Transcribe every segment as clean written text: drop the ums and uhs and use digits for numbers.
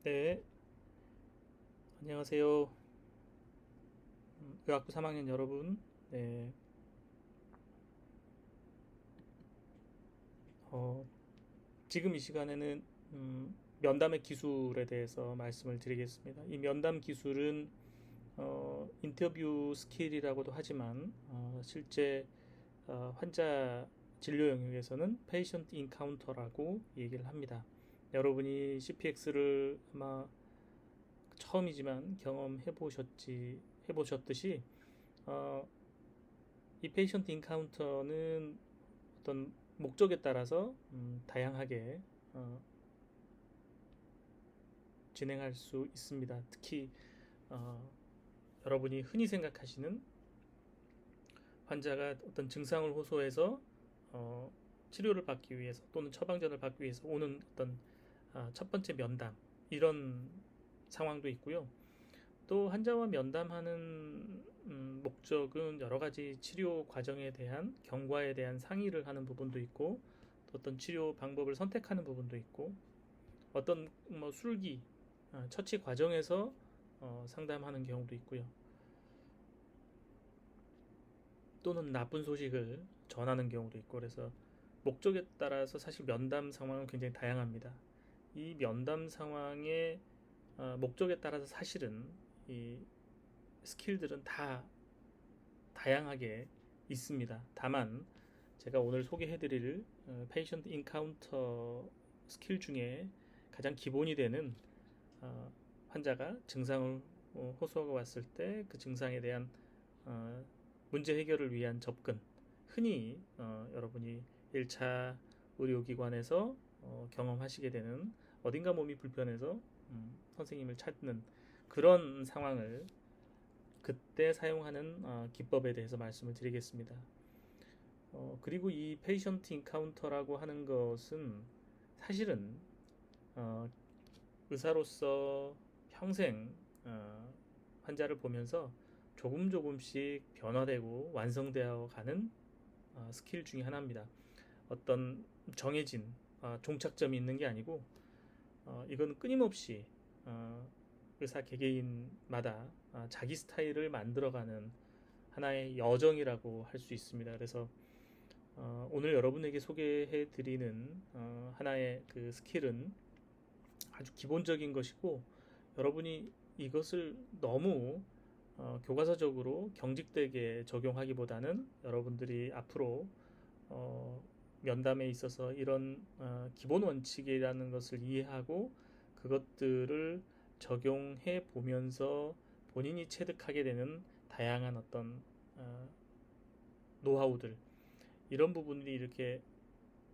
네, 안녕하세요. 의학부 3학년 여러분. 네, 어, 지금 이 시간에는 면담의 기술에 대해서 말씀을 드리겠습니다. 이 면담 기술은 인터뷰 스킬이라고도 하지만 실제 환자 진료 영역에서는 페이션트 인카운터라고 얘기를 합니다. 여러분이 CPX를 아마 처음이지만 해보셨듯이 어, 이 페이션트 인카운터는 어떤 목적에 따라서 다양하게 진행할 수 있습니다. 특히 어, 여러분이 흔히 생각하시는 환자가 어떤 증상을 호소해서 치료를 받기 위해서 또는 처방전을 받기 위해서 오는 어떤 첫 번째 면담 이런 상황도 있고요. 또 환자와 면담하는 목적은 여러 가지 치료 과정에 대한 경과에 대한 상의를 하는 부분도 있고 또 어떤 치료 방법을 선택하는 부분도 있고 어떤 뭐 술기 처치 과정에서 상담하는 경우도 있고요. 또는 나쁜 소식을 전하는 경우도 있고 그래서 목적에 따라서 사실 면담 상황은 굉장히 다양합니다. 이 면담 상황의 목적에 따라서 사실은 이 스킬들은 다 다양하게 있습니다. 다만 제가 오늘 소개해드릴 페이션트 인카운터 스킬 중에 가장 기본이 되는 어, 환자가 증상을 호소하고 왔을 때 그 증상에 대한 어, 문제 해결을 위한 접근, 흔히 여러분이 1차 의료기관에서 경험하시게 되는 어딘가 몸이 불편해서 선생님을 찾는 그런 상황을 그때 사용하는 기법에 대해서 말씀을 드리겠습니다. 그리고 이 페이션트 인카운터라고 하는 것은 사실은 어, 의사로서 평생 환자를 보면서 조금 조금씩 변화되고 완성되어 가는 스킬 중에 하나입니다. 어떤 정해진 종착점이 있는 게 아니고 이건 끊임없이 의사 개개인마다 자기 스타일을 만들어가는 하나의 여정이라고 할 수 있습니다. 그래서 오늘 여러분에게 소개해 드리는 하나의 그 스킬은 아주 기본적인 것이고 여러분이 이것을 너무 교과서적으로 경직되게 적용하기보다는 여러분들이 앞으로 어, 면담에 있어서 이런 기본 원칙이라는 것을 이해하고 그것들을 적용해 보면서 본인이 체득하게 되는 다양한 어떤 어, 노하우들 이런 부분들이 이렇게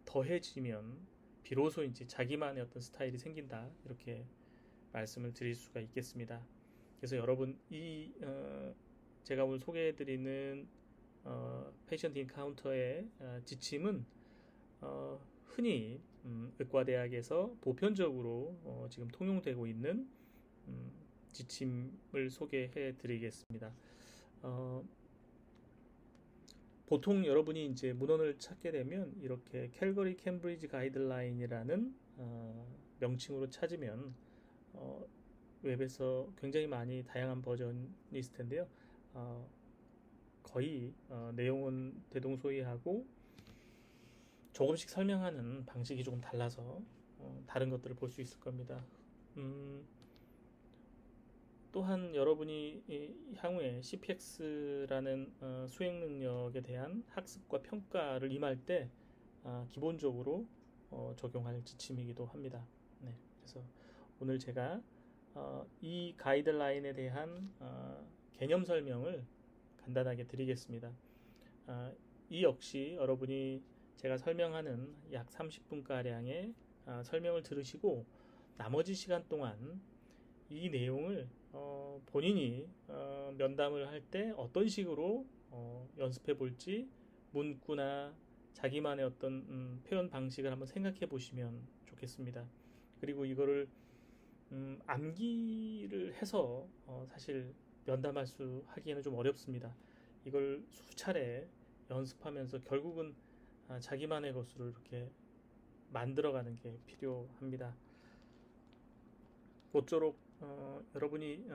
더해지면 비로소 이제 자기만의 어떤 스타일이 생긴다 이렇게 말씀을 드릴 수가 있겠습니다. 그래서 여러분 제가 오늘 소개해드리는 패션 인카운터의 지침은 흔히 의과대학에서 보편적으로 지금 통용되고 있는 음, 지침을 소개해 드리겠습니다. 어, 보통 여러분이 이제 문헌을 찾게 되면 이렇게 캘거리 캠브리지 가이드라인이라는 명칭으로 찾으면 어, 웹에서 굉장히 많이 다양한 버전이 있을 텐데요. 어, 거의 내용은 대동소이하고 조금씩 설명하는 방식이 조금 달라서 다른 것들을 볼 수 있을 겁니다. 음, 또한 여러분이 향후에 CPX라는 수행 능력에 대한 학습과 평가를 임할 때 기본적으로 적용할 지침이기도 합니다. 네, 그래서 오늘 제가 이 가이드라인에 대한 개념 설명을 간단하게 드리겠습니다. 이 역시 여러분이 제가 설명하는 약 30분가량의 설명을 들으시고 나머지 시간 동안 이 내용을 본인이 면담을 할 때 어떤 식으로 연습해 볼지 문구나 자기만의 어떤 표현 방식을 한번 생각해 보시면 좋겠습니다. 그리고 이거를 암기를 해서 사실 면담할 수 하기에는 좀 어렵습니다. 이걸 수차례 연습하면서 결국은 자기만의 것으로 이렇게 만들어가는 게 필요합니다. 모쪼록 여러분이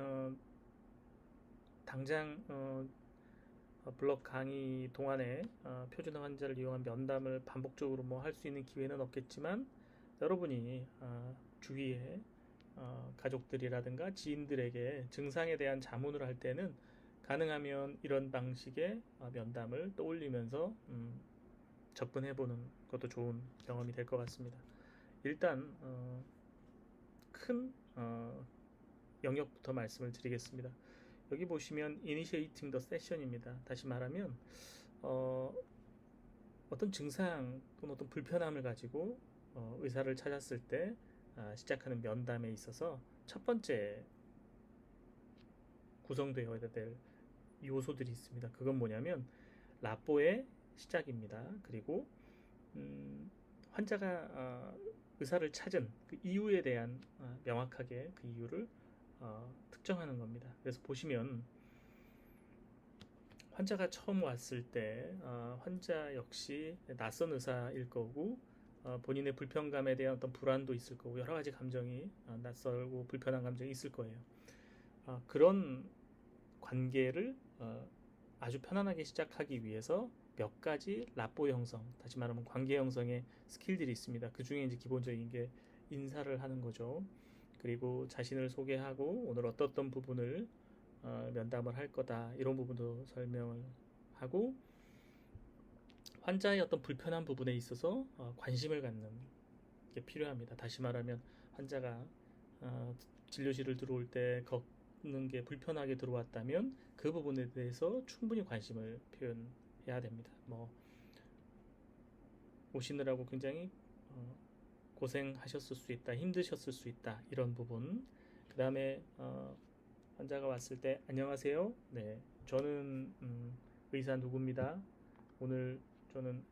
당장 블ог 강의 동안에 표준화 환자를 이용한 면담을 반복적으로 뭐 할 수 있는 기회는 없겠지만, 여러분이 주위에 가족들이라든가 지인들에게 증상에 대한 자문을 할 때는 가능하면 이런 방식의 면담을 떠올리면서 접근해보는 것도 좋은 경험이 될 것 같습니다. 일단 큰 영역부터 말씀을 드리겠습니다. 여기 보시면 Initiating the Session입니다. 다시 말하면 어떤 증상 또는 어떤 불편함을 가지고 의사를 찾았을 때 시작하는 면담에 있어서 첫 번째 구성되어야 될 요소들이 있습니다. 그건 뭐냐면 라뽀의 시작입니다. 그리고 환자가 의사를 찾은 그 이유에 대한 명확하게 그 이유를 특정하는 겁니다. 그래서 보시면 환자가 처음 왔을 때 환자 역시 낯선 의사일 거고 본인의 불편감에 대한 어떤 불안도 있을 거고 여러 가지 감정이 낯설고 불편한 감정이 있을 거예요. 그런 관계를 아주 편안하게 시작하기 위해서 몇 가지 라포 형성, 다시 말하면 관계 형성의 스킬들이 있습니다. 그 중에 이제 기본적인 게 인사를 하는 거죠. 그리고 자신을 소개하고 오늘 어떤 부분을 면담을 할 거다, 이런 부분도 설명을 하고, 환자의 어떤 불편한 부분에 있어서 관심을 갖는 게 필요합니다. 다시 말하면 환자가 진료실을 들어올 때 걷는 게 불편하게 들어왔다면 그 부분에 대해서 충분히 관심을 표현해야 됩니다. 뭐 오시느라고 굉장히 고생하셨을 수 있다, 힘드셨을 수 있다, 이런 부분. 그 다음에 환자가 왔을 때 안녕하세요, 네, 저는 의사 누구입니다, 오늘 저는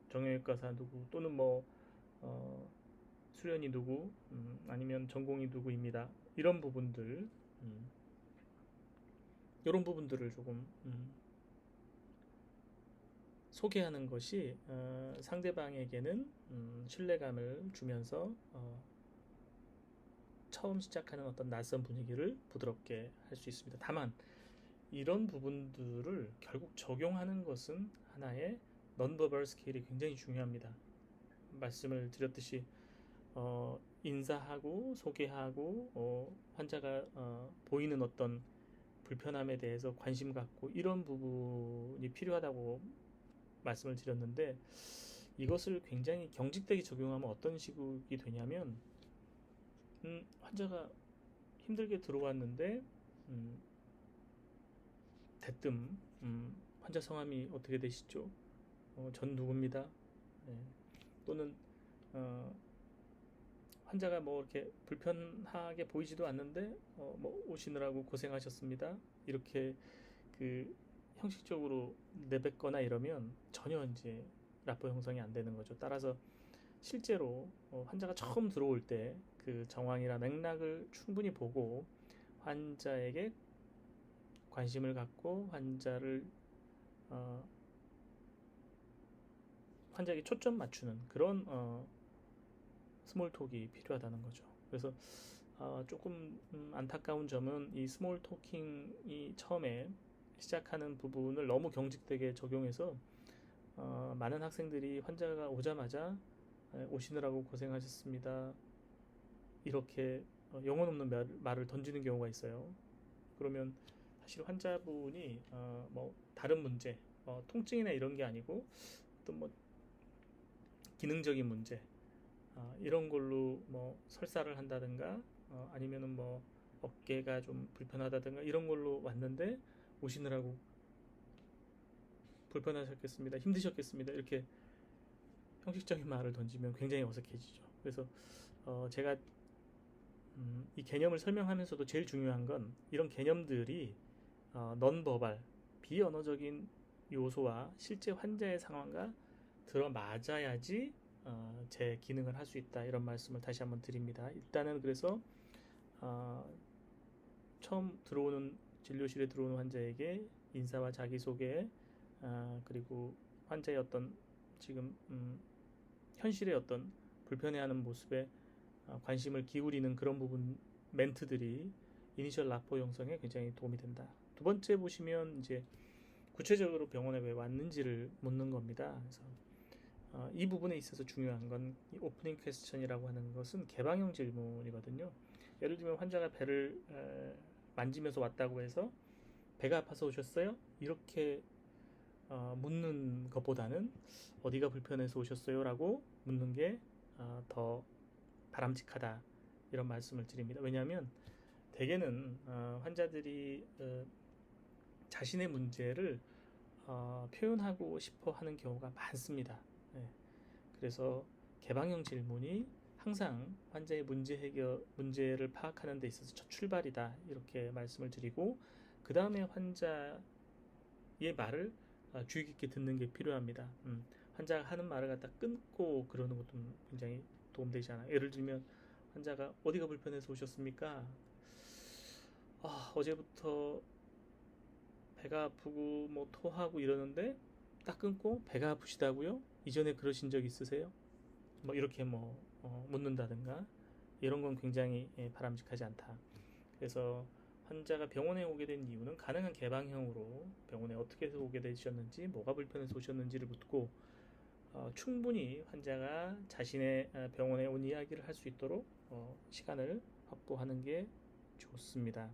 정형외과사 누구 또는 뭐 수련이 누구 아니면 전공이 누구입니다, 이런 부분들, 이런 부분들을 조금 소개하는 것이 상대방에게는 신뢰감을 주면서 처음 시작하는 어떤 낯선 분위기를 부드럽게 할 수 있습니다. 다만 이런 부분들을 결국 적용하는 것은 하나의 non-verbal 스킬이 굉장히 중요합니다. 말씀을 드렸듯이 인사하고 소개하고 환자가 보이는 어떤 불편함에 대해서 관심 갖고 이런 부분이 필요하다고 말씀을 드렸는데, 이것을 굉장히 경직되게 적용하면 어떤 식이 되냐면 환자가 힘들게 들어왔는데 대뜸 환자 성함이 어떻게 되시죠? 전 누구입니다. 네. 또는 환자가 뭐 이렇게 불편하게 보이지도 않는데 뭐 오시느라고 고생하셨습니다, 이렇게 그 형식적으로 내뱉거나 이러면 전혀 이제 라포 형성이 안 되는 거죠. 따라서 실제로 환자가 처음 들어올 때 그 정황이나 맥락을 충분히 보고 환자에게 관심을 갖고 환자에게 초점 맞추는 그런 스몰톡이 필요하다는 거죠. 그래서 조금 안타까운 점은 이 스몰 토킹이 처음에 시작하는 부분을 너무 경직되게 적용해서 많은 학생들이 환자가 오자마자 오시느라고 고생하셨습니다, 이렇게 영혼 없는 말을 던지는 경우가 있어요. 그러면 사실 환자분이 뭐 다른 문제, 통증이나 이런 게 아니고 또 뭐 기능적인 문제 이런 걸로 뭐 설사를 한다든가 아니면은 뭐 어깨가 좀 불편하다든가 이런 걸로 왔는데 오시느라고 불편하셨겠습니다, 힘드셨겠습니다, 이렇게 형식적인 말을 던지면 굉장히 어색해지죠. 그래서 제가 이 개념을 설명하면서도 제일 중요한 건 이런 개념들이 넌버발, 비언어적인 요소와 실제 환자의 상황과 들어맞아야지 제 기능을 할 수 있다, 이런 말씀을 다시 한번 드립니다. 일단은 그래서 처음 들어오는 진료실에 들어오는 환자에게 인사와 자기소개, 그리고 환자의 어떤 지금 현실의 어떤 불편해하는 모습에 관심을 기울이는 그런 부분 멘트들이 이니셜 라포 형성에 굉장히 도움이 된다. 두 번째 보시면 이제 구체적으로 병원에 왜 왔는지를 묻는 겁니다. 그래서 이 부분에 있어서 중요한 건 이 오프닝 퀘스천이라고 하는 것은 개방형 질문이거든요. 예를 들면 환자가 배를 만지면서 왔다고 해서 배가 아파서 오셨어요? 이렇게 묻는 것보다는 어디가 불편해서 오셨어요? 라고 묻는 게 더 바람직하다, 이런 말씀을 드립니다. 왜냐하면 대개는 환자들이 자신의 문제를 표현하고 싶어 하는 경우가 많습니다. 네. 그래서 개방형 질문이 항상 환자의 문제를 파악하는 데 있어서 첫 출발이다, 이렇게 말씀을 드리고, 그 다음에 환자의 말을 주의 깊게 듣는 게 필요합니다. 환자가 하는 말을 갖다 끊고 그러는 것도 굉장히 도움되지 않아요. 예를 들면 환자가 어디가 불편해서 오셨습니까? 어제부터 배가 아프고 뭐 토하고 이러는데, 딱 끊고 배가 아프시다고요? 이전에 그러신 적 있으세요? 뭐 이렇게 묻는다든가, 이런 건 굉장히 바람직하지 않다. 그래서 환자가 병원에 오게 된 이유는 가능한 개방형으로 병원에 어떻게 해서 오게 되셨는지, 뭐가 불편해서 오셨는지를 묻고, 충분히 환자가 자신의 병원에 온 이야기를 할 수 있도록 시간을 확보하는 게 좋습니다.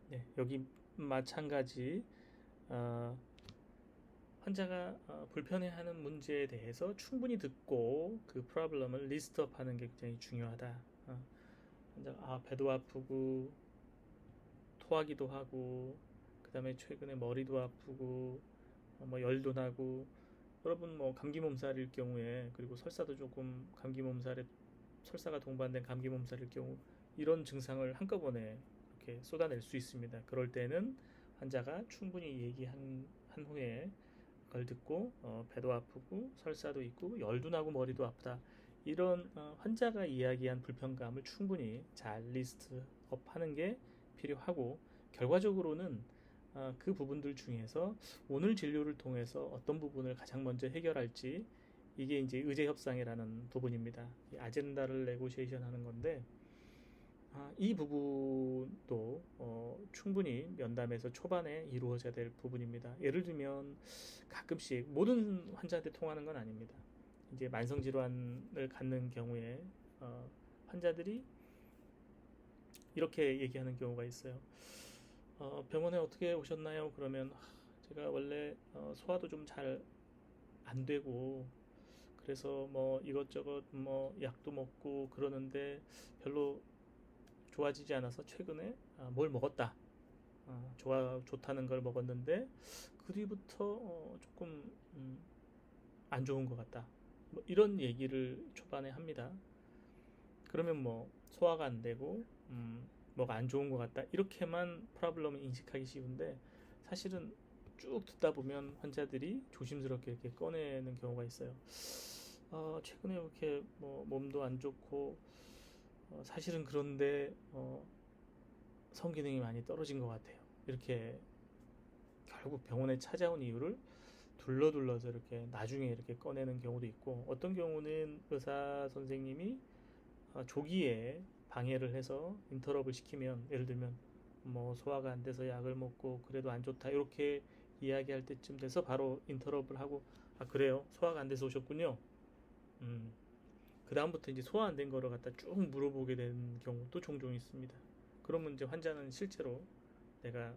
네, 여기 마찬가지 환자가 불편해하는 문제에 대해서 충분히 듣고 그 프로블럼을 리스트업하는 게 굉장히 중요하다. 환자가 배도 아프고 토하기도 하고, 그 다음에 최근에 머리도 아프고 뭐 열도 나고, 여러분 뭐 감기 몸살일 경우에, 그리고 설사도 조금 설사가 동반된 감기 몸살일 경우, 이런 증상을 한꺼번에 이렇게 쏟아낼 수 있습니다. 그럴 때는 환자가 충분히 얘기한 후에 그걸 듣고 배도 아프고 설사도 있고 열도 나고 머리도 아프다, 이런 환자가 이야기한 불편감을 충분히 잘 리스트업하는 게 필요하고, 결과적으로는 그 부분들 중에서 오늘 진료를 통해서 어떤 부분을 가장 먼저 해결할지, 이게 이제 의제 협상이라는 부분입니다. 이 아젠다를 네고시에이션 하는 건데, 이 부분도 충분히 면담에서 초반에 이루어져야 될 부분입니다. 예를 들면 가끔씩 모든 환자한테 통하는 건 아닙니다. 이제 만성 질환을 갖는 경우에 환자들이 이렇게 얘기하는 경우가 있어요. 병원에 어떻게 오셨나요? 그러면 제가 원래 소화도 좀 잘 안 되고, 그래서 뭐 이것저것 뭐 약도 먹고 그러는데 별로 좋아지지 않아서 최근에 뭘 먹었다. 좋다는 걸 먹었는데 그 뒤부터 조금 안 좋은 것 같다. 뭐 이런 얘기를 초반에 합니다. 그러면 뭐 소화가 안 되고 뭐가 안 좋은 것 같다, 이렇게만 프로블럼을 인식하기 쉬운데, 사실은 쭉 듣다 보면 환자들이 조심스럽게 이렇게 꺼내는 경우가 있어요. 최근에 이렇게 뭐 몸도 안 좋고 사실은 그런데 성기능이 많이 떨어진 것 같아요. 이렇게 결국 병원에 찾아온 이유를 둘러둘러서 이렇게 나중에 이렇게 꺼내는 경우도 있고, 어떤 경우는 의사 선생님이 조기에 방해를 해서 인터럽을 시키면, 예를 들면 뭐 소화가 안 돼서 약을 먹고 그래도 안 좋다, 이렇게 이야기할 때쯤 돼서 바로 인터럽을 하고, 그래요? 소화가 안 돼서 오셨군요. 그 다음부터 이제 소화 안 된 거를 갖다 쭉 물어보게 되는 경우도 종종 있습니다. 그러면 이제 환자는 실제로 내가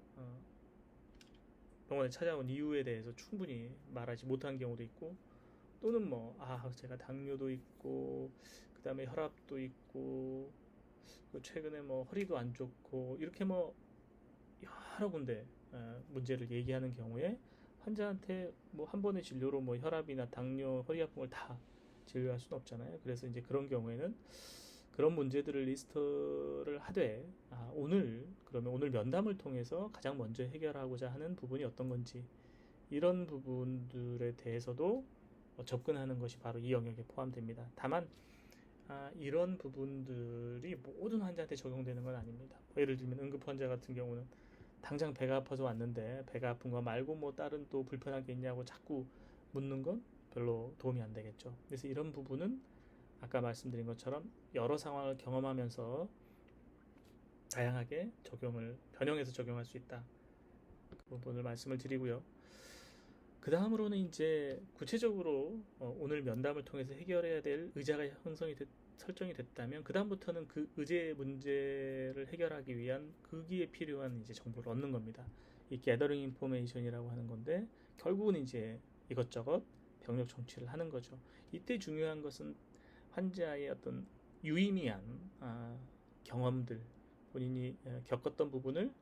병원에 찾아온 이유에 대해서 충분히 말하지 못한 경우도 있고, 또는 뭐 제가 당뇨도 있고 그 다음에 혈압도 있고 최근에 뭐 허리도 안 좋고, 이렇게 뭐 여러 군데 문제를 얘기하는 경우에 환자한테 뭐 한 번의 진료로 뭐 혈압이나 당뇨, 허리 아픈 걸 다 진료할 수는 없잖아요. 그래서 이제 그런 경우에는 그런 문제들을 리스트를 하되, 그러면 오늘 면담을 통해서 가장 먼저 해결하고자 하는 부분이 어떤 건지, 이런 부분들에 대해서도 접근하는 것이 바로 이 영역에 포함됩니다. 다만 이런 부분들이 모든 환자한테 적용되는 건 아닙니다. 예를 들면 응급 환자 같은 경우는 당장 배가 아파서 왔는데 배가 아픈 거 말고 뭐 다른 또 불편한 게 있냐고 자꾸 묻는 건 별로 도움이 안 되겠죠. 그래서 이런 부분은 아까 말씀드린 것처럼 여러 상황을 경험하면서 다양하게 변형해서 적용할 수 있다. 그 부분을 말씀을 드리고요. 그 다음으로는 이제 구체적으로 오늘 면담을 통해서 해결해야 될 의제가 설정이 됐다면 그 다음부터는 그 의제 문제를 해결하기 위한 거기에 필요한 이제 정보를 얻는 겁니다. 이 gathering information이라고 하는 건데 결국은 이제 이것저것 병력 청취를 하는 거죠. 이때 중요한 것은 환자의 어떤 유의미한 경험들, 본인이 겪었던 부분을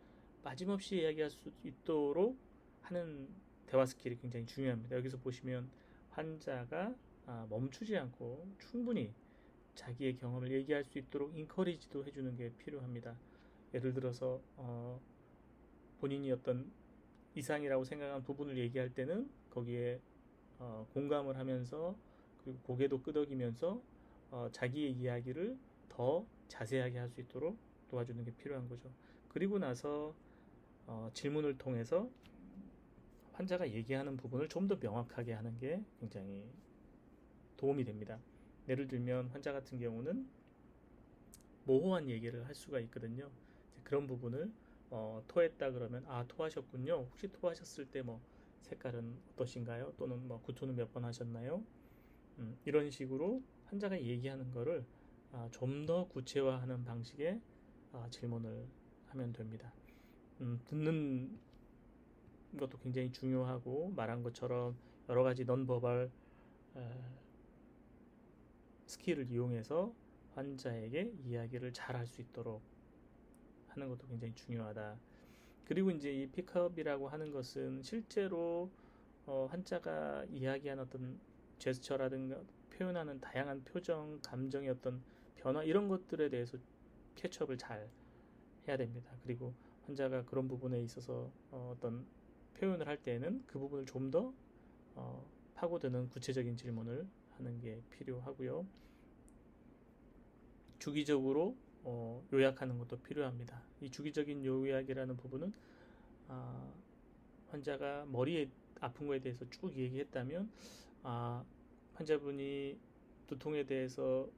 빠짐없이 이야기할 수 있도록 하는 대화 스킬이 굉장히 중요합니다. 여기서 보시면 환자가 멈추지 않고 충분히 자기의 경험을 얘기할 수 있도록 인커리지도 해주는 게 필요합니다. 예를 들어서 본인이 어떤 이상이라고 생각한 부분을 얘기할 때는 거기에 공감을 하면서 그리고 고개도 끄덕이면서 자기의 이야기를 더 자세하게 할 수 있도록 도와주는 게 필요한 거죠. 그리고 나서 질문을 통해서 환자가 얘기하는 부분을 좀 더 명확하게 하는 게 굉장히 도움이 됩니다. 예를 들면 환자 같은 경우는 모호한 얘기를 할 수가 있거든요. 그런 부분을 토했다 그러면 토하셨군요. 혹시 토하셨을 때 뭐 색깔은 어떠신가요? 또는 뭐 구토는 몇 번 하셨나요? 이런 식으로 환자가 얘기하는 거를 좀 더 구체화하는 방식의 질문을 하면 됩니다. 듣는 것도 굉장히 중요하고 말한 것처럼 여러 가지 넌버벌 스킬을 이용해서 환자에게 이야기를 잘 할 수 있도록 하는 것도 굉장히 중요하다. 그리고 이제 이 픽업이라고 하는 것은 실제로 환자가 이야기한 어떤 제스처라든가 표현하는 다양한 표정, 감정의 어떤 변화 이런 것들에 대해서 캐치업을 잘 해야 됩니다. 그리고 환자가 그런 부분에 있어서 어떤 표현을 할 때는 그 부분을 좀 더 파고드는 구체적인 질문을 하는 게 필요하고요. 주기적으로 요약하는 것도 필요합니다. 이 주기적인 요약이라는 부분은 환자가 머리에 아픈 거에 대해서 쭉 얘기했다면 환자분이 두통에 대해서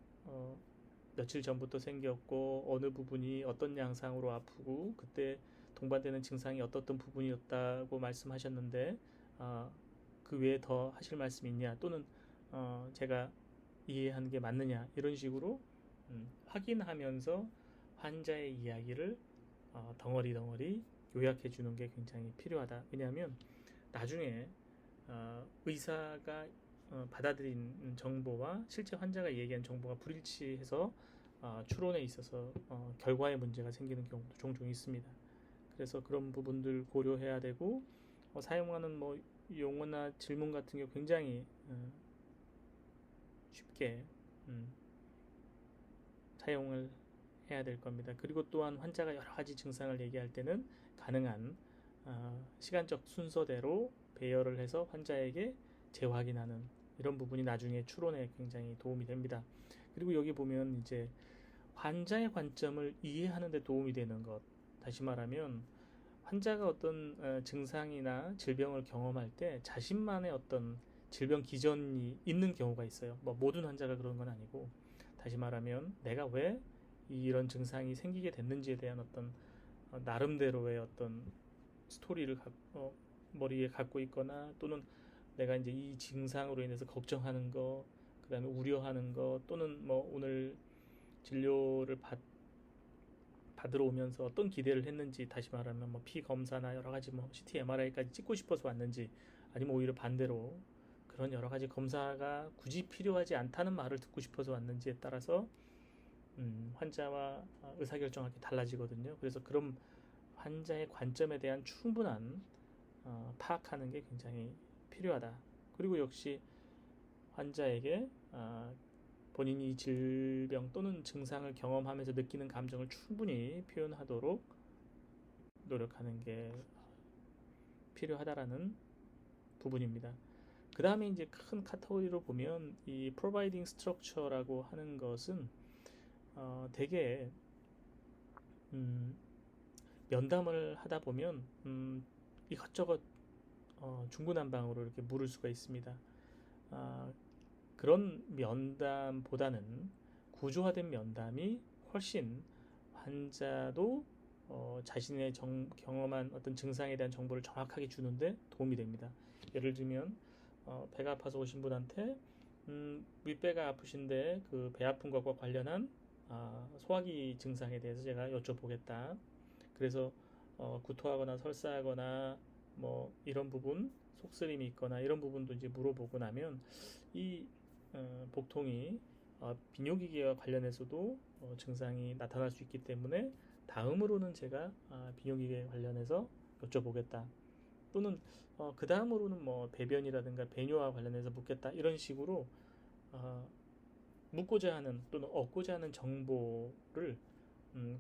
며칠 전부터 생겼고 어느 부분이 어떤 양상으로 아프고 그때 동반되는 증상이 어떻던 부분이었다고 말씀하셨는데 그 외에 더 하실 말씀이 있냐 또는 제가 이해한 게 맞느냐 이런 식으로 확인하면서 환자의 이야기를 덩어리 요약해 주는 게 굉장히 필요하다. 왜냐하면 나중에 의사가 받아들인 정보와 실제 환자가 얘기한 정보가 불일치해서 추론에 있어서 결과에 문제가 생기는 경우도 종종 있습니다. 그래서 그런 부분들 고려해야 되고 사용하는 뭐 용어나 질문 같은 경우 굉장히 쉽게 사용을 해야 될 겁니다. 그리고 또한 환자가 여러 가지 증상을 얘기할 때는 가능한 시간적 순서대로 배열을 해서 환자에게 재확인하는 이런 부분이 나중에 추론에 굉장히 도움이 됩니다. 그리고 여기 보면 이제 환자의 관점을 이해하는 데 도움이 되는 것. 다시 말하면 환자가 어떤 증상이나 질병을 경험할 때 자신만의 어떤 질병 기전이 있는 경우가 있어요. 뭐 모든 환자가 그런 건 아니고 다시 말하면 내가 왜 이런 증상이 생기게 됐는지에 대한 어떤 나름대로의 어떤 스토리를 머리에 갖고 있거나 또는 내가 이제 이 증상으로 인해서 걱정하는 거, 그다음에 우려하는 거 또는 뭐 오늘 진료를 받으러 오면서 어떤 기대를 했는지 다시 말하면 뭐 피 검사나 여러 가지 뭐 CT, MRI까지 찍고 싶어서 왔는지 아니면 오히려 반대로 그런 여러 가지 검사가 굳이 필요하지 않다는 말을 듣고 싶어서 왔는지에 따라서 환자와 의사결정하기 달라지거든요. 그래서 그런 환자의 관점에 대한 충분한 파악하는 게 굉장히 필요하다. 그리고 역시 환자에게 본인이 질병 또는 증상을 경험하면서 느끼는 감정을 충분히 표현하도록 노력하는 게 필요하다라는 부분입니다. 그 다음에 이제 큰 카테고리로 보면 이 providing structure라고 하는 것은 되게 면담을 하다 보면 이것저것 중구난방으로 이렇게 물을 수가 있습니다. 그런 면담보다는 구조화된 면담이 훨씬 환자도 자신의 경험한 어떤 증상에 대한 정보를 정확하게 주는데 도움이 됩니다. 예를 들면 배가 아파서 오신 분한테 윗배가 아프신데 그 배 아픈 것과 관련한 소화기 증상에 대해서 제가 여쭤보겠다. 그래서 구토하거나 설사하거나 뭐 이런 부분, 속쓰림이 있거나 이런 부분도 이제 물어보고 나면 이 복통이 비뇨기계와 관련해서도 증상이 나타날 수 있기 때문에 다음으로는 제가 비뇨기계 관련해서 여쭤보겠다. 또는 그 다음으로는 뭐 배변이라든가 배뇨와 관련해서 묻겠다. 이런 식으로 묻고자 하는 또는 얻고자 하는 정보를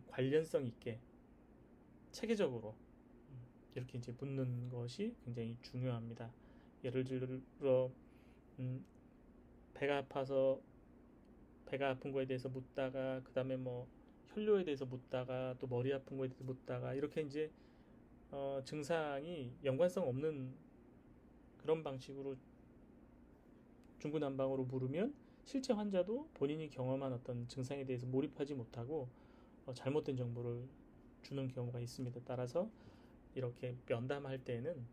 관련성 있게 체계적으로 이렇게 이제 묻는 것이 굉장히 중요합니다. 예를 들어 배가 아파서 배가 아픈 거에 대해서 묻다가 그 다음에 뭐 혈뇨에 대해서 묻다가 또 머리 아픈 거에 대해서 묻다가 이렇게 이제 증상이 연관성 없는 그런 방식으로 중구난방으로 물으면 실제 환자도 본인이 경험한 어떤 증상에 대해서 몰입하지 못하고 잘못된 정보를 주는 경우가 있습니다. 따라서 이렇게 면담할 때는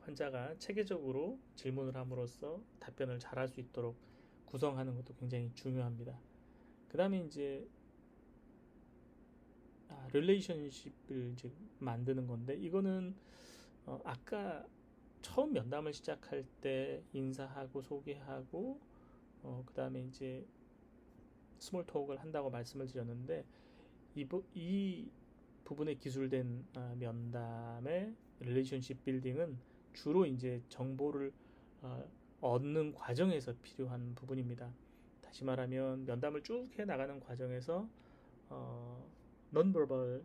환자가 체계적으로 질문을 함으로써 답변을 잘할 수 있도록 구성하는 것도 굉장히 중요합니다. 그 다음에 이제 릴레이션십을 이제 만드는 건데 이거는 아까 처음 면담을 시작할 때 인사하고 소개하고 그 다음에 이제 스몰 톡을 한다고 말씀을 드렸는데 이 부분에 기술된 면담의 릴레이션십 빌딩은 주로 이제 정보를 얻는 과정에서 필요한 부분입니다. 다시 말하면 면담을 쭉 해 나가는 과정에서 non-verbal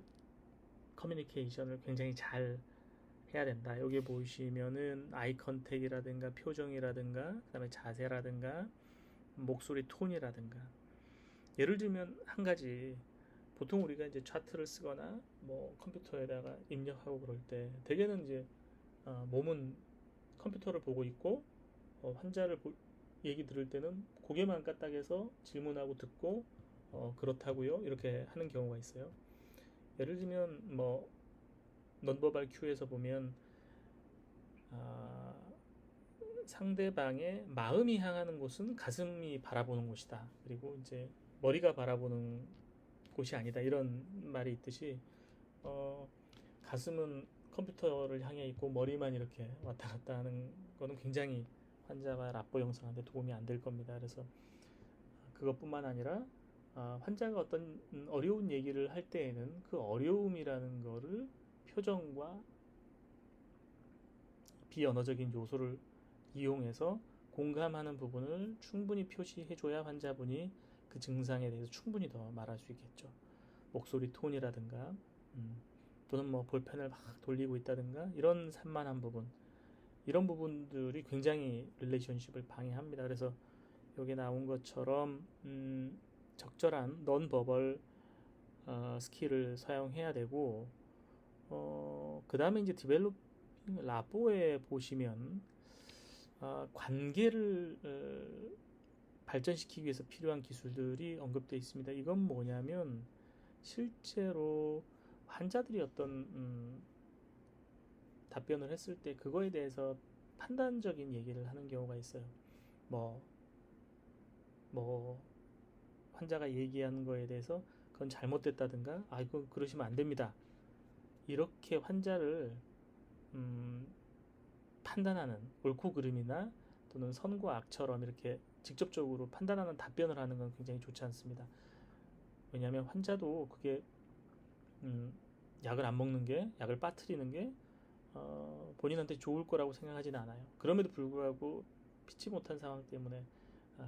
커뮤니케이션을 굉장히 잘 해야 된다. 여기 보시면은 아이 컨택이라든가 표정이라든가 그다음에 자세라든가 목소리 톤이라든가 예를 들면 한 가지 보통 우리가 이제 차트를 쓰거나 뭐 컴퓨터에다가 입력하고 그럴 때 대개는 이제 몸은 컴퓨터를 보고 있고 환자를 얘기 들을 때는 고개만 까딱해서 질문하고 듣고 그렇다고요 이렇게 하는 경우가 있어요. 예를 들면 뭐 넌버발 큐에서 보면 상대방의 마음이 향하는 곳은 가슴이 바라보는 곳이다. 그리고 이제 머리가 바라보는 곳이 아니다. 이런 말이 있듯이 가슴은 컴퓨터를 향해 있고 머리만 이렇게 왔다 갔다 하는 거는 굉장히 환자가 납보 형성하는데 도움이 안 될 겁니다. 그래서 그것뿐만 아니라 환자가 어떤 어려운 얘기를 할 때에는 그 어려움이라는 거를 표정과 비언어적인 요소를 이용해서 공감하는 부분을 충분히 표시해줘야 환자분이 그 증상에 대해서 충분히 더 말할 수 있겠죠. 목소리 톤이라든가 또는 뭐 볼펜을 막 돌리고 있다든가 이런 산만한 부분 이런 부분들이 굉장히 릴레이션십을 방해합니다. 그래서 여기 나온 것처럼 적절한 넌버벌 스킬을 사용해야 되고 그 다음에 이제 디벨롭 라보에 보시면 관계를 발전시키기 위해서 필요한 기술들이 언급되어 있습니다. 이건 뭐냐면 실제로 환자들이 어떤 답변을 했을 때 그거에 대해서 판단적인 얘기를 하는 경우가 있어요. 뭐 환자가 얘기하는 거에 대해서 그건 잘못됐다든가 이거 그러시면 안 됩니다. 이렇게 환자를 판단하는 옳고 그름이나 또는 선과 악처럼 이렇게 직접적으로 판단하는 답변을 하는 건 굉장히 좋지 않습니다. 왜냐하면 환자도 그게 약을 안 먹는 게 약을 빠뜨리는 게 본인한테 좋을 거라고 생각하지는 않아요. 그럼에도 불구하고 피치 못한 상황 때문에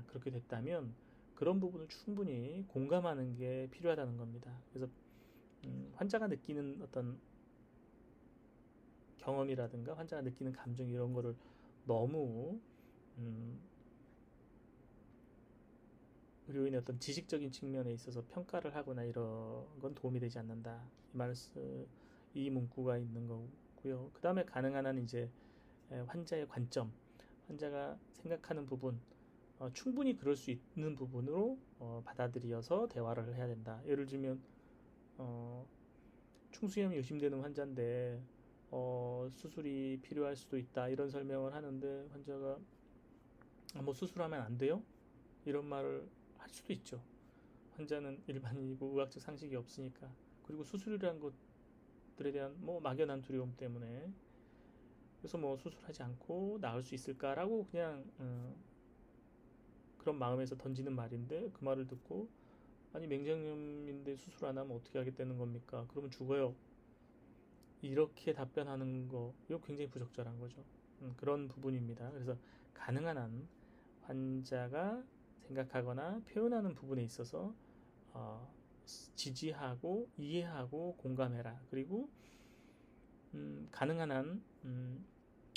그렇게 됐다면 그런 부분을 충분히 공감하는 게 필요하다는 겁니다. 그래서 환자가 느끼는 어떤 경험이라든가 환자가 느끼는 감정 이런 거를 너무 의료인의 어떤 지식적인 측면에 있어서 평가를 하거나 이런 건 도움이 되지 않는다. 이 문구가 있는 거고요. 그 다음에 가능한 한 이제 환자의 관점, 환자가 생각하는 부분, 충분히 그럴 수 있는 부분으로 받아들여서 대화를 해야 된다. 예를 들면 충수염이 의심되는 환자인데 수술이 필요할 수도 있다 이런 설명을 하는데 환자가 뭐 수술하면 안 돼요? 이런 말을 할 수도 있죠. 환자는 일반인이고 의학적 상식이 없으니까. 그리고 수술이라는 것들에 대한 뭐 막연한 두려움 때문에 그래서 뭐 수술하지 않고 나을 수 있을까라고 그냥 그런 마음에서 던지는 말인데 그 말을 듣고 아니 맹장염인데 수술 안 하면 어떻게 하겠다는 겁니까? 그러면 죽어요. 이렇게 답변하는 거 이거 굉장히 부적절한 거죠. 그런 부분입니다. 그래서 가능한 한 환자가 생각하거나 표현하는 부분에 있어서 어, 지지하고 이해하고 공감해라. 그리고 가능한 한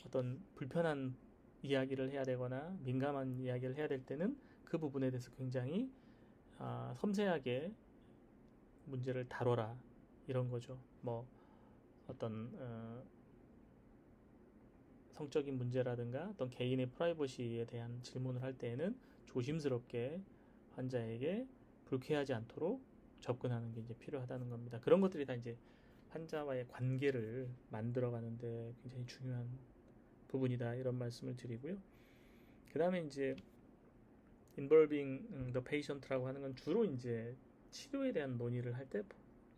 어떤 불편한 이야기를 해야 되거나 민감한 이야기를 해야 될 때는 그 부분에 대해서 굉장히 섬세하게 문제를 다뤄라 이런 거죠. 뭐 어떤 성적인 문제라든가 어떤 개인의 프라이버시에 대한 질문을 할 때에는 조심스럽게 환자에게 불쾌하지 않도록 접근하는 게 이제 필요하다는 겁니다. 그런 것들이 다 이제 환자와의 관계를 만들어가는데 굉장히 중요한 부분이다 이런 말씀을 드리고요. 그 다음에 이제 involving the patient라고 하는 건 주로 이제 치료에 대한 논의를 할 때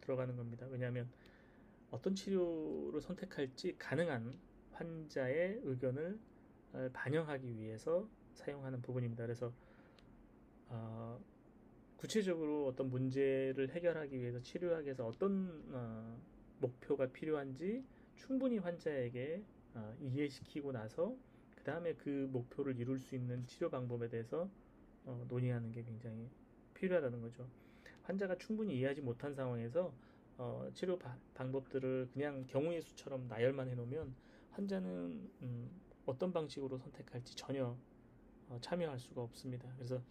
들어가는 겁니다. 왜냐하면 어떤 치료를 선택할지 가능한 환자의 의견을 반영하기 위해서 사용하는 부분입니다. 그래서 구체적으로 어떤 문제를 해결하기 위해서 치료하기 위해서 어떤 목표가 필요한지 충분히 환자에게 이해시키고 나서 그 다음에 그 목표를 이룰 수 있는 치료 방법에 대해서 논의하는 게 굉장히 필요하다는 거죠. 환자가 충분히 이해하지 못한 상황에서 치료 방법들을 그냥 경우의 수처럼 나열만 해놓으면 환자는 어떤 방식으로 선택할지 전혀 참여할 수가 없습니다. 그래서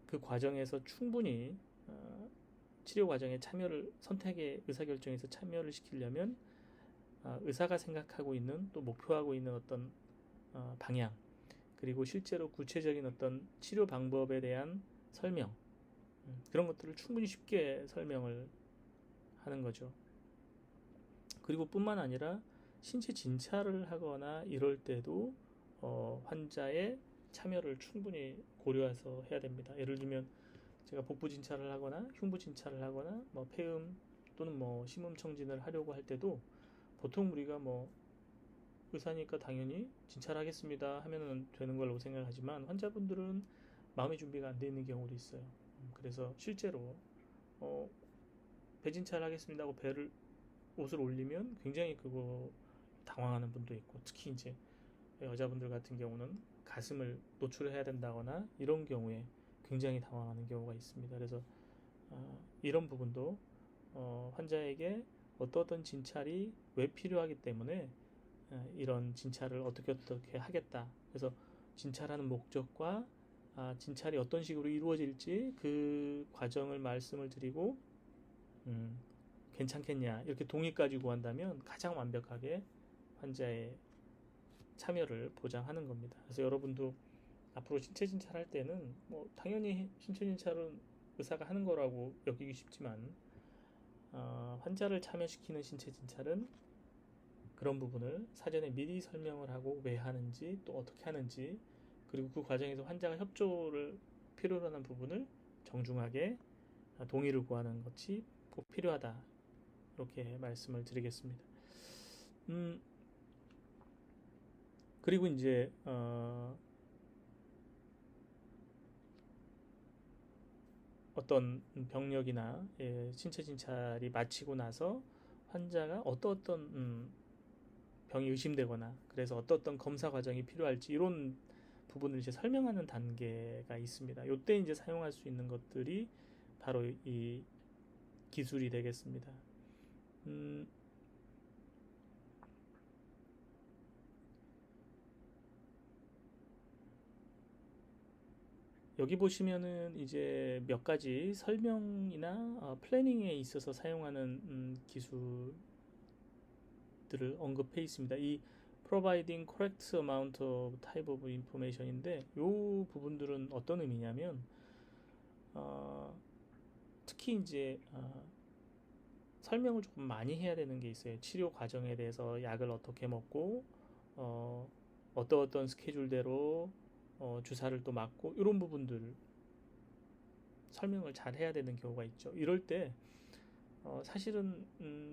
그 과정에서 충분히 치료 과정에 참여를 선택의 의사결정에서 참여를 시키려면 의사가 생각하고 있는 또 목표하고 있는 어떤 방향 그리고 실제로 구체적인 어떤 치료 방법에 대한 설명 그런 것들을 충분히 쉽게 설명을 하는 거죠. 그리고 뿐만 아니라 신체 진찰을 하거나 이럴 때도 환자의 참여를 충분히 고려해서 해야 됩니다. 예를 들면 제가 복부 진찰을 하거나 흉부 진찰을 하거나 뭐 폐음 또는 뭐 심음 청진을 하려고 할 때도 보통 우리가 뭐 의사니까 당연히 진찰하겠습니다 하면은 되는 걸로 생각하지만 환자분들은 마음의 준비가 안 돼 있는 경우도 있어요. 그래서 실제로 배 진찰하겠습니다 하고 배를 옷을 올리면 굉장히 그거 당황하는 분도 있고 특히 이제 여자분들 같은 경우는 가슴을 노출해야 된다거나 이런 경우에 굉장히 당황하는 경우가 있습니다. 그래서 이런 부분도 환자에게 어떤 진찰이 왜 필요하기 때문에 이런 진찰을 어떻게 하겠다. 그래서 진찰하는 목적과 진찰이 어떤 식으로 이루어질지 그 과정을 말씀을 드리고 괜찮겠냐 이렇게 동의까지 구한다면 가장 완벽하게 환자의 참여를 보장하는 겁니다. 그래서 여러분도 앞으로 신체 진찰할 때는 뭐 당연히 신체 진찰은 의사가 하는 거라고 여기기 쉽지만 환자를 참여시키는 신체 진찰은 그런 부분을 사전에 미리 설명을 하고 왜 하는지 또 어떻게 하는지 그리고 그 과정에서 환자가 협조를 필요로 하는 부분을 정중하게 동의를 구하는 것이 꼭 필요하다 이렇게 말씀을 드리겠습니다. 그리고 이제 어떤 병력이나 신체 진찰이 마치고 나서 환자가 어떤 병이 의심되거나 그래서 어떤 검사 과정이 필요할지 이런 부분을 이제 설명하는 단계가 있습니다. 이때 이제 사용할 수 있는 것들이 바로 이 기술이 되겠습니다. 여기 보시면은 이제 몇 가지 설명이나 플래닝에 있어서 사용하는 기술들을 언급해 있습니다. 이 providing correct amount of type of information인데 요 부분들은 어떤 의미냐면 특히 이제 설명을 조금 많이 해야 되는 게 있어요. 치료 과정에 대해서 약을 어떻게 먹고 어떤 스케줄대로 주사를 또 맞고 이런 부분들 설명을 잘 해야 되는 경우가 있죠. 이럴 때 사실은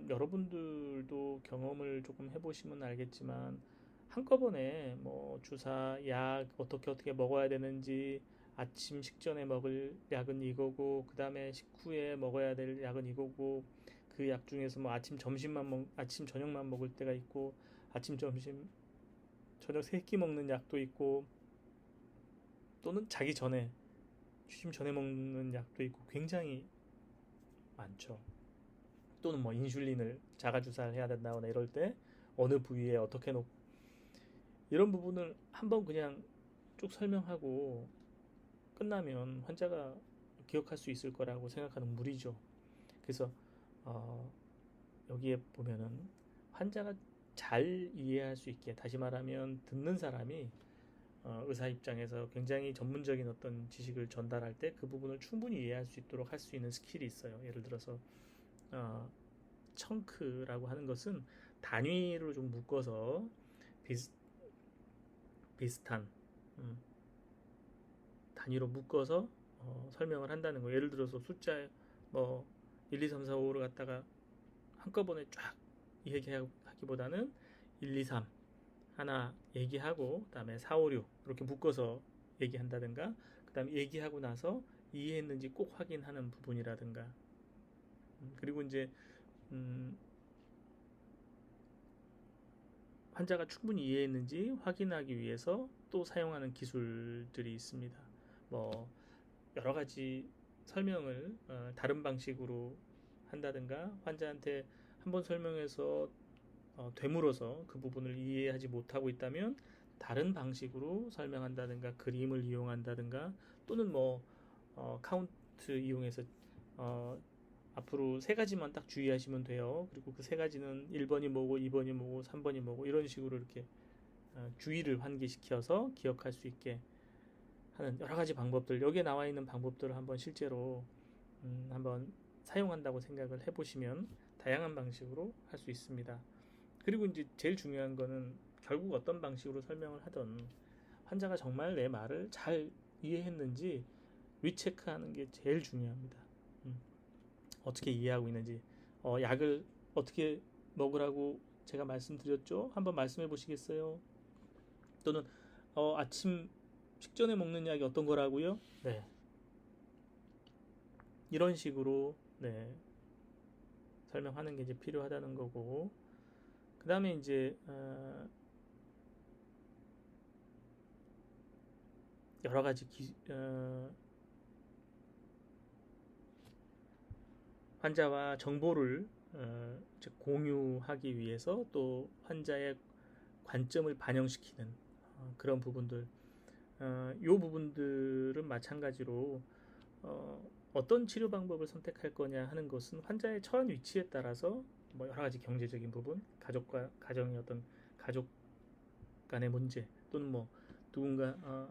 여러분들도 경험을 조금 해보시면 알겠지만 한꺼번에 뭐 주사, 약 어떻게 먹어야 되는지 아침 식전에 먹을 약은 이거고 그 다음에 식후에 먹어야 될 약은 이거고 그 약 중에서 뭐 아침 저녁만 먹을 때가 있고 아침 점심 저녁 세 끼 먹는 약도 있고 또는 자기 전에 취침 전에 먹는 약도 있고 굉장히 많죠. 또는 뭐 인슐린을 자가 주사를 해야 된다거나 이럴 때 어느 부위에 어떻게 놓고 이런 부분을 한번 그냥 쭉 설명하고 끝나면 환자가 기억할 수 있을 거라고 생각하는 무리죠. 그래서 여기에 보면은 환자가 잘 이해할 수 있게, 다시 말하면 듣는 사람이 의사 입장에서 굉장히 전문적인 어떤 지식을 전달할 때 그 부분을 충분히 이해할 수 있도록 할 수 있는 스킬이 있어요. 예를 들어서 청크라고 하는 것은 단위로 좀 묶어서 비슷한 단위로 묶어서 설명을 한다는 거. 예를 들어서 숫자 뭐 1, 2, 3, 4, 5를 갖다가 한꺼번에 쫙 얘기하기보다는 1, 2, 3 하나 얘기하고 그다음에 4, 5, 6 이렇게 묶어서 얘기한다든가 그다음에 얘기하고 나서 이해했는지 꼭 확인하는 부분이라든가 그리고 이제 환자가 충분히 이해했는지 확인하기 위해서 또 사용하는 기술들이 있습니다. 뭐 여러 가지 설명을 다른 방식으로 한다든가 환자한테 한번 설명해서 되물어서 그 부분을 이해하지 못하고 있다면 다른 방식으로 설명한다든가 그림을 이용한다든가 또는 뭐 카운트 이용해서 앞으로 세 가지만 딱 주의하시면 돼요. 그리고 그 세 가지는 1번이 뭐고 2번이 뭐고 3번이 뭐고 이런 식으로 이렇게 주의를 환기시켜서 기억할 수 있게 하는 여러 가지 방법들, 여기에 나와 있는 방법들을 한번 실제로 한번 사용한다고 생각을 해보시면 다양한 방식으로 할 수 있습니다. 그리고 이제 제일 중요한 거는 결국 어떤 방식으로 설명을 하든 환자가 정말 내 말을 잘 이해했는지 리체크하는 게 제일 중요합니다. 어떻게 이해하고 있는지 약을 어떻게 먹으라고 제가 말씀드렸죠? 한번 말씀해 보시겠어요? 또는 아침 식전에 먹는 약이 어떤 거라고요? 네, 이런 식으로 네, 설명하는 게 이제 필요하다는 거고 그 다음에 이제 여러 가지 환자와 정보를 공유하기 위해서 또 환자의 관점을 반영시키는 그런 부분들 이 부분들은 마찬가지로 어떤 치료 방법을 선택할 거냐 하는 것은 환자의 처한 위치에 따라서 뭐 여러 가지 경제적인 부분, 가족과 가정의 어떤 가족 간의 문제 또는 뭐 누군가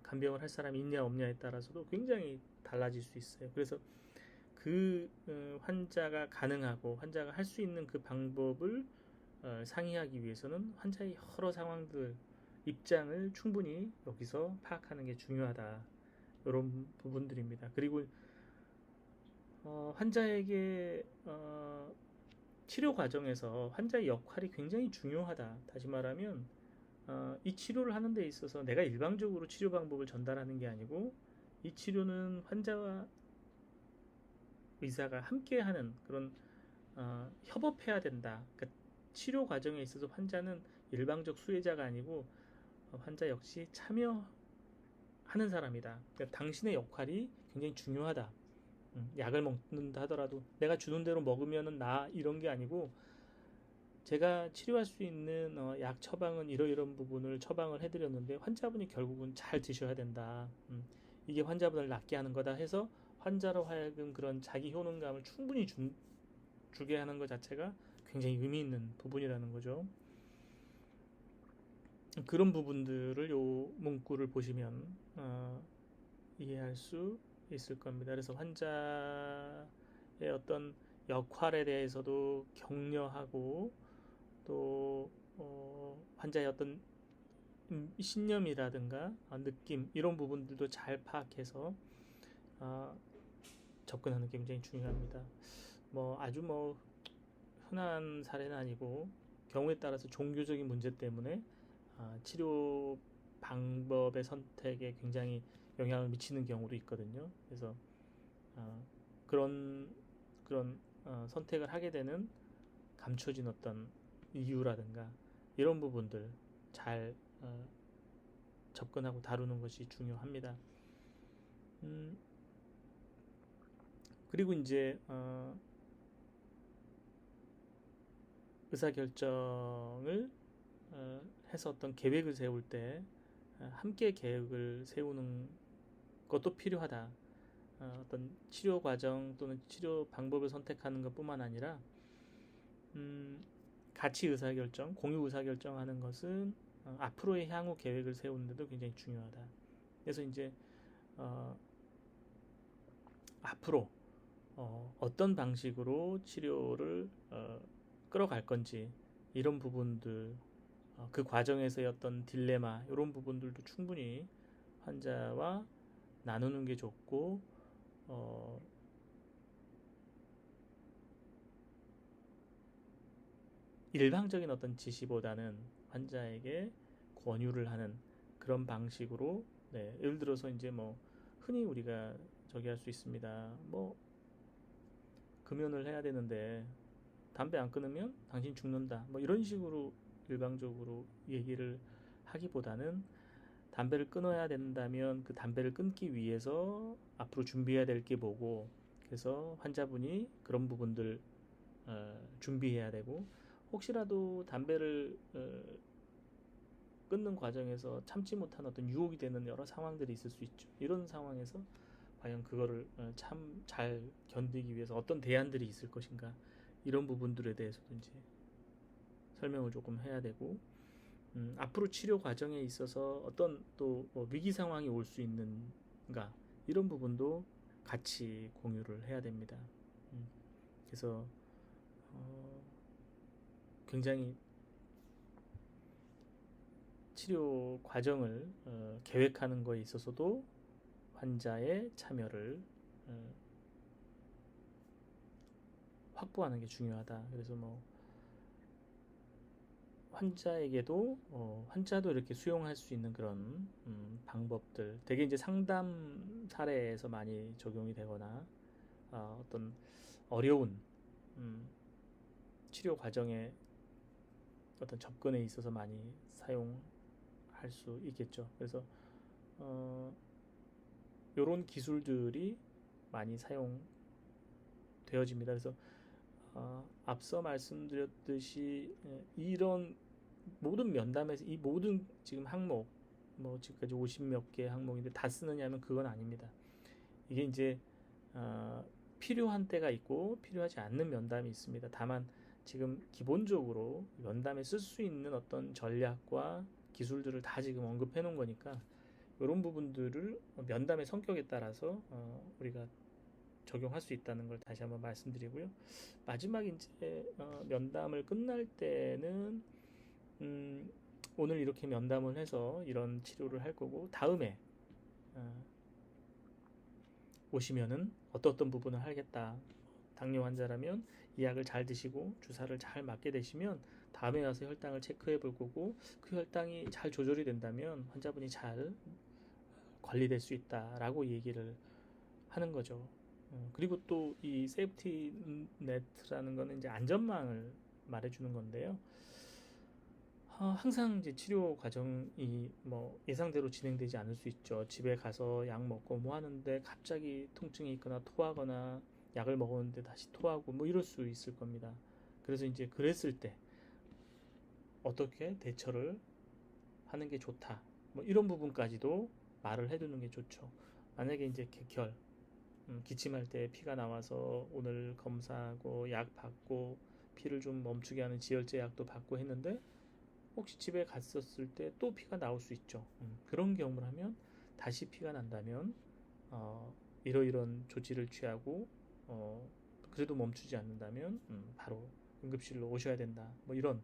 간병을 할 사람이 있냐 없냐에 따라서도 굉장히 달라질 수 있어요. 그래서 그 환자가 가능하고 환자가 할 수 있는 그 방법을 상의하기 위해서는 환자의 여러 상황들 입장을 충분히 여기서 파악하는 게 중요하다. 이런 부분들입니다. 그리고 환자에게 치료 과정에서 환자의 역할이 굉장히 중요하다. 다시 말하면 이 치료를 하는 데 있어서 내가 일방적으로 치료 방법을 전달하는 게 아니고 이 치료는 환자와 의사가 함께하는 그런 협업해야 된다. 그러니까 치료 과정에 있어서 환자는 일방적 수혜자가 아니고 환자 역시 참여하는 사람이다. 그러니까 당신의 역할이 굉장히 중요하다. 약을 먹는다 하더라도 내가 주는 대로 먹으면은 나 이런 게 아니고 제가 치료할 수 있는 약 처방은 이러이런 부분을 처방을 해드렸는데 환자분이 결국은 잘 드셔야 된다. 이게 환자분을 낫게 하는 거다 해서 환자로 하여금 그런 자기 효능감을 충분히 주게 하는 것 자체가 굉장히 의미 있는 부분이라는 거죠. 그런 부분들을 요 문구를 보시면 이해할 수 있을 겁니다. 그래서 환자의 어떤 역할에 대해서도 격려하고 또 환자의 어떤 신념이라든가 느낌 이런 부분들도 잘 파악해서 어, 접근하는 게 굉장히 중요합니다. 뭐 아주 뭐 흔한 사례는 아니고 경우에 따라서 종교적인 문제 때문에 치료 방법의 선택에 굉장히 영향을 미치는 경우도 있거든요. 그래서 그런 선택을 하게 되는 감춰진 어떤 이유라든가 이런 부분들 잘 접근하고 다루는 것이 중요합니다. 그리고 이제 의사결정을 해서 어떤 계획을 세울 때 함께 계획을 세우는 것도 필요하다. 어떤 치료 과정 또는 치료 방법을 선택하는 것뿐만 아니라 같이 의사결정, 공유 의사결정하는 것은 앞으로의 향후 계획을 세우는데도 굉장히 중요하다. 그래서 이제 앞으로 어떤 방식으로 치료를 끌어갈 건지 이런 부분들 그 과정에서의 어떤 딜레마 이런 부분들도 충분히 환자와 나누는 게 좋고 일방적인 어떤 지시보다는 환자에게 권유를 하는 그런 방식으로 예를 들어서 이제 뭐 흔히 우리가 저기 할 수 있습니다. 뭐 금연을 해야 되는데 담배 안 끊으면 당신 죽는다. 뭐 이런 식으로 일방적으로 얘기를 하기보다는 담배를 끊어야 된다면 그 담배를 끊기 위해서 앞으로 준비해야 될 게 뭐고 그래서 환자분이 그런 부분들 준비해야 되고 혹시라도 담배를 끊는 과정에서 참지 못한 어떤 유혹이 되는 여러 상황들이 있을 수 있죠. 이런 상황에서 과연 그거를 참 잘 견디기 위해서 어떤 대안들이 있을 것인가 이런 부분들에 대해서도 이제 설명을 조금 해야 되고 앞으로 치료 과정에 있어서 어떤 또뭐 위기 상황이 올 수 있는가 이런 부분도 같이 공유를 해야 됩니다. 그래서 굉장히 치료 과정을 계획하는 거에 있어서도 환자의 참여를 확보하는 게 중요하다. 그래서 뭐 환자에게도 환자도 이렇게 수용할 수 있는 그런 방법들 되게 이제 상담 사례에서 많이 적용이 되거나 어떤 어려운 치료 과정에 어떤 접근에 있어서 많이 사용할 수 있겠죠. 그래서 이런 기술들이 많이 사용되어집니다. 그래서 앞서 말씀드렸듯이 이런 모든 면담에서 이 모든 지금 항목 뭐 지금까지 50몇 개 항목인데 다 쓰느냐면 그건 아닙니다. 이게 이제 필요한 때가 있고 필요하지 않는 면담이 있습니다. 다만 지금 기본적으로 면담에 쓸 수 있는 어떤 전략과 기술들을 다 지금 언급해 놓은 거니까 이런 부분들을 면담의 성격에 따라서 우리가 적용할 수 있다는 걸 다시 한번 말씀드리고요. 마지막 이제 면담을 끝날 때는 오늘 이렇게 면담을 해서 이런 치료를 할 거고 다음에 오시면은 어떤 부분을 하겠다. 당뇨 환자라면 이 약을 잘 드시고 주사를 잘 맞게 되시면 다음에 와서 혈당을 체크해 볼 거고 그 혈당이 잘 조절이 된다면 환자분이 잘 관리될 수 있다라고 얘기를 하는 거죠. 그리고 또 이 세이프티 네트라는 거는 이제 안전망을 말해주는 건데요. 항상 이제 치료 과정이 뭐 예상대로 진행되지 않을 수 있죠. 집에 가서 약 먹고 뭐 하는데 갑자기 통증이 있거나 토하거나 약을 먹었는데 다시 토하고 뭐 이럴 수 있을 겁니다. 그래서 이제 그랬을 때 어떻게 대처를 하는 게 좋다. 뭐 이런 부분까지도 말을 해두는 게 좋죠. 만약에 이제 객혈, 기침할 때 피가 나와서 오늘 검사하고 약 받고 피를 좀 멈추게 하는 지혈제 약도 받고 했는데 혹시 집에 갔었을 때 또 피가 나올 수 있죠. 그런 경험을 하면 다시 피가 난다면 이러이런 조치를 취하고 그래도 멈추지 않는다면 바로 응급실로 오셔야 된다. 뭐 이런,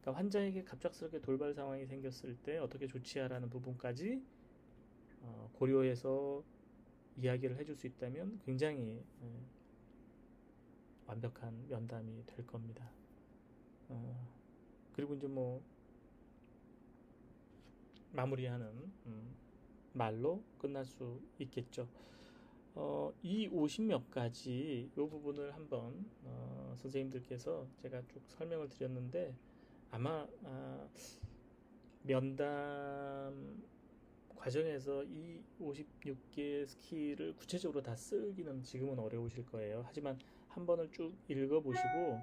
그러니까 환자에게 갑작스럽게 돌발 상황이 생겼을 때 어떻게 조치하라는 부분까지 고려해서 이야기를 해줄 수 있다면 굉장히 완벽한 면담이 될 겁니다. 그리고 이제 뭐 마무리하는 말로 끝날 수 있겠죠. 이 50몇 가지 이 부분을 한번 선생님들께서 제가 쭉 설명을 드렸는데 아마 면담 과정에서 이 56개의 스킬을 구체적으로 다 쓰기는 지금은 어려우실 거예요. 하지만 한 번을 쭉 읽어보시고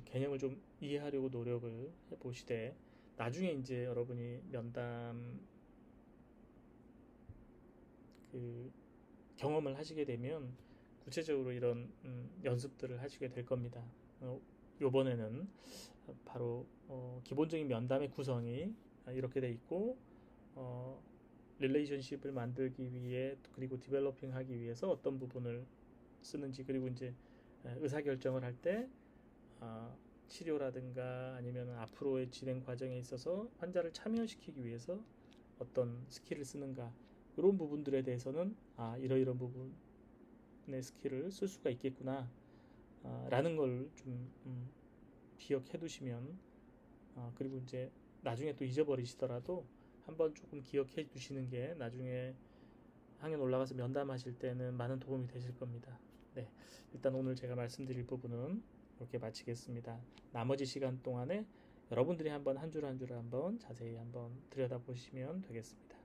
개념을 좀 이해하려고 노력을 해보시되 나중에 이제 여러분이 면담 경험을 하시게 되면 구체적으로 이런 연습들을 하시게 될 겁니다. 요번에는 바로 기본적인 면담의 구성이 이렇게 돼 있고 릴레이션십을 만들기 위해 그리고 디벨로핑 하기 위해서 어떤 부분을 쓰는지, 그리고 이제 의사결정을 할 때 치료라든가 아니면 앞으로의 진행 과정에 있어서 환자를 참여시키기 위해서 어떤 스킬을 쓰는가, 이런 부분들에 대해서는 이러이런 부분의 스킬을 쓸 수가 있겠구나 라는 걸 좀 기억해 두시면 그리고 이제 나중에 또 잊어버리시더라도 한번 조금 기억해 두시는 게 나중에 항연 올라가서 면담하실 때는 많은 도움이 되실 겁니다. 네, 일단 오늘 제가 말씀드릴 부분은 이렇게 마치겠습니다. 나머지 시간 동안에 여러분들이 한번 한 줄 한 줄 한번 자세히 한번 들여다보시면 되겠습니다.